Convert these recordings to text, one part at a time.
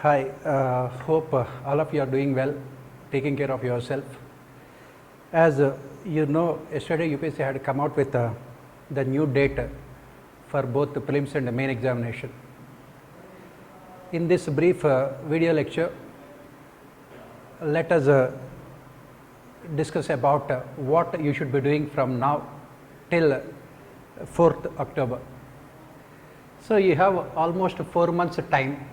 Hi, hope all of you are doing well, taking care of yourself. As you know, yesterday UPSC had come out with the new date for both the prelims and the main examination. In this brief video lecture, let us discuss about what you should be doing from now till 4th October. So you have almost 4 months time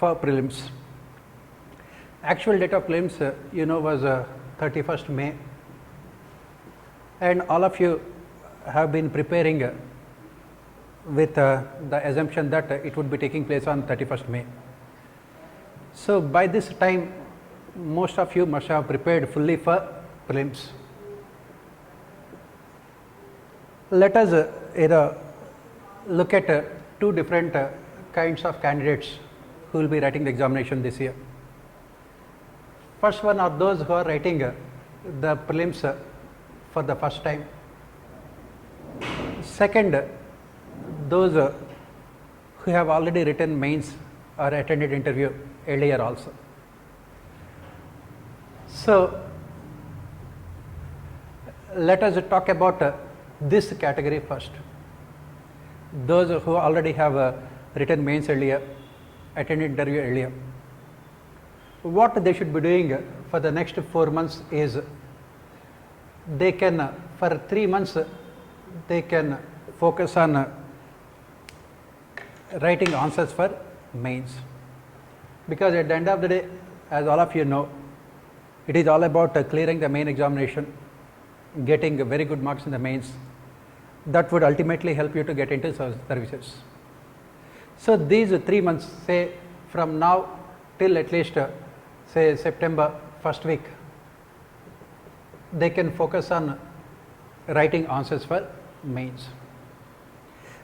for prelims. Actual date of prelims was 31st May, and all of you have been preparing with the assumption that it would be taking place on 31st May. So by this time most of you must have prepared fully for prelims. Let us look at two different kinds of candidates who will be writing the examination this year. First one are those who are writing the prelims for the first time. Second, those who have already written mains or attended interview earlier also. So let us talk about this category first. Those who already have written mains earlier, attended interview earlier. What they should be doing for the next 4 months is they can, for 3 months, they can focus on writing answers for mains. Because at the end of the day, as all of you know, it is all about clearing the main examination, getting very good marks in the mains. That would ultimately help you to get into services. So these 3 months, say from now till at least say September first week, they can focus on writing answers for mains.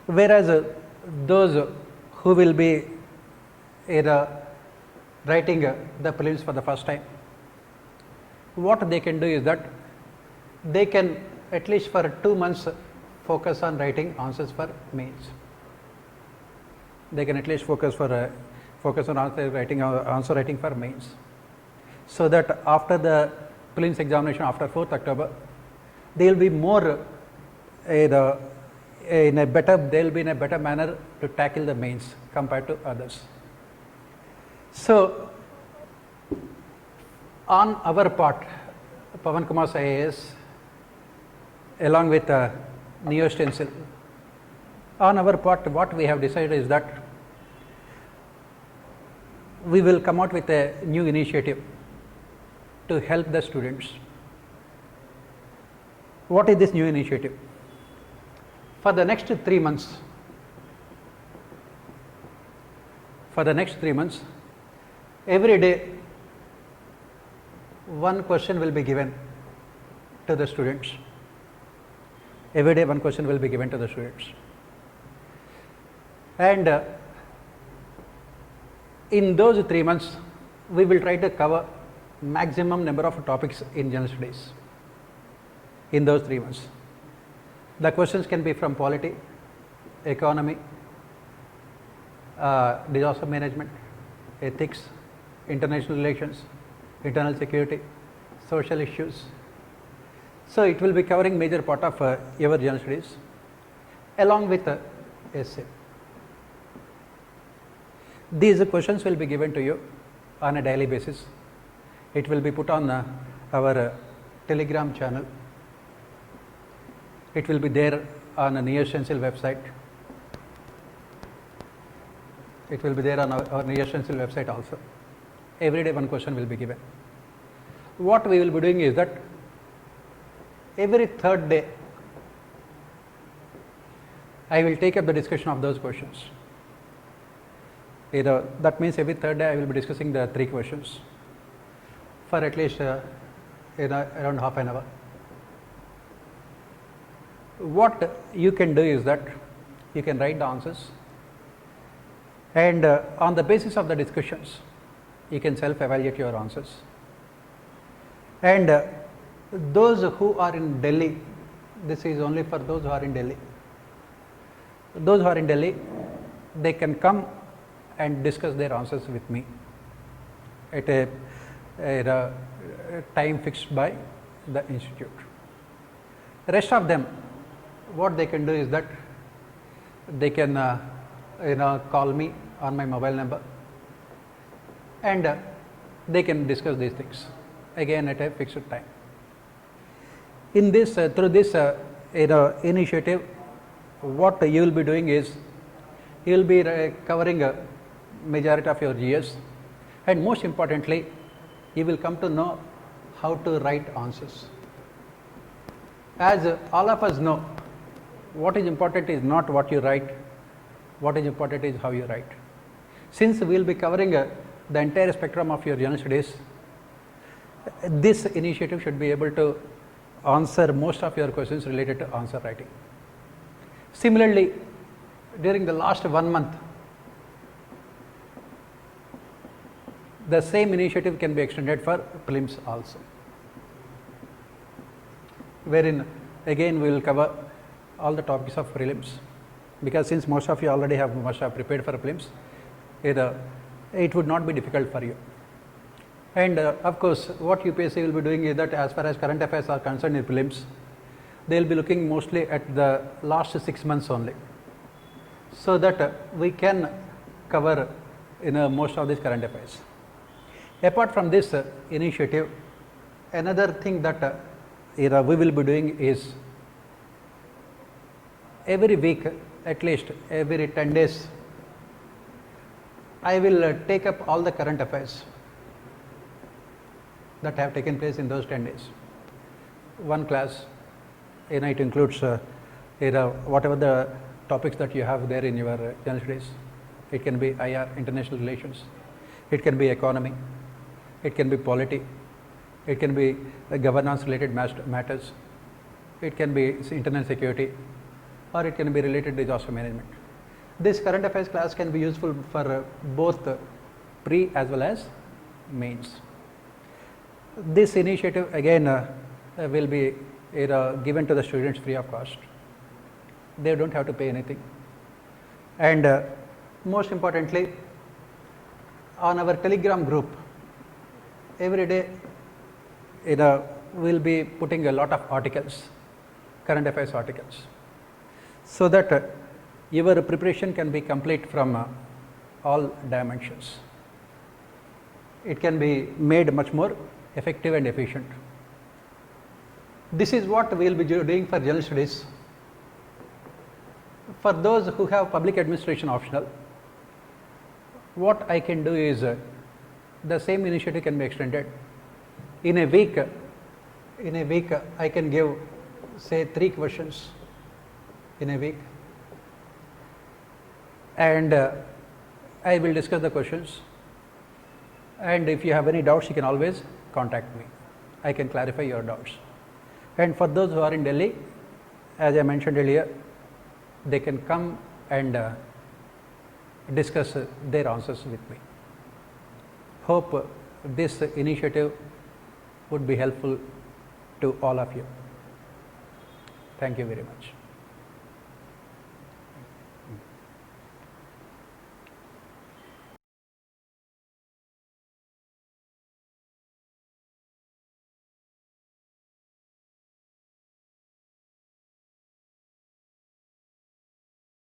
Whereas those who will be either writing the prelims for the first time, what they can do is that they can at least for 2 months focus on writing answers for mains. They can at least focus on answer writing for mains, so that after the prelims examination after 4th October, they will be more they'll be in a better manner to tackle the mains compared to others. So on our part, Pavan Kumar IAS, along with Neo Stencil, on our part, what we have decided is that we will come out with a new initiative to help the students. What is this new initiative? For the next 3 months, every day one question will be given to the students. Every day one question will be given to the students. And in those 3 months, we will try to cover maximum number of topics in general studies in those 3 months. The questions can be from polity, economy, disaster management, ethics, international relations, internal security, social issues. So it will be covering major part of your general studies along with essay. These questions will be given to you on a daily basis. It will be put on our Telegram channel. It will be there on a Neo Stencil website. It will be there on our Neo Stencil website also. Every day one question will be given. What we will be doing is that every third day I will take up the discussion of those questions. That means every third day I will be discussing the 3 questions for at least around half an hour. What you can do is that you can write the answers, and on the basis of the discussions you can self-evaluate your answers. And those who are in Delhi, this is only for those who are in Delhi. Those who are in Delhi, they can come and discuss their answers with me at a time fixed by the institute. The rest of them, what they can do is that they can call me on my mobile number, and they can discuss these things again at a fixed time. In this through this initiative, what you will be doing is you will be covering a majority of your GS, and most importantly you will come to know how to write answers. As all of us know, what is important is not what you write, what is important is how you write. Since we will be covering the entire spectrum of your general studies, this initiative should be able to answer most of your questions related to answer writing. Similarly, during the last 1 month, the same initiative can be extended for prelims also, wherein again we will cover all the topics of prelims, because since most of you already must have prepared for prelims, it would not be difficult for you. And of course, what UPSC will be doing is that as far as current affairs are concerned in prelims, they will be looking mostly at the last 6 months only, so that we can cover most of these current affairs. Apart from this initiative, another thing that we will be doing is every week, at least every 10 days, I will take up all the current affairs that have taken place in those 10 days. One class, it includes whatever the topics that you have there in your general studies. It can be IR, international relations, it can be economy, it can be polity, it can be governance related matters, it can be internal security, or it can be related to disaster management. This current affairs class can be useful for both pre as well as mains. This initiative again will be given to the students free of cost. They don't have to pay anything. And most importantly, on our Telegram group, every day we will be putting a lot of articles, current affairs articles, so that your preparation can be complete from all dimensions. It can be made much more effective and efficient. This is what we will be doing for general studies. For those who have public administration optional, what I can do is the same initiative can be extended. In a week I can give say 3 questions in a week, and I will discuss the questions, and if you have any doubts you can always contact me. I can clarify your doubts. And for those who are in Delhi, as I mentioned earlier, they can come and discuss their answers with me. Hope this initiative would be helpful to all of you. Thank you very much.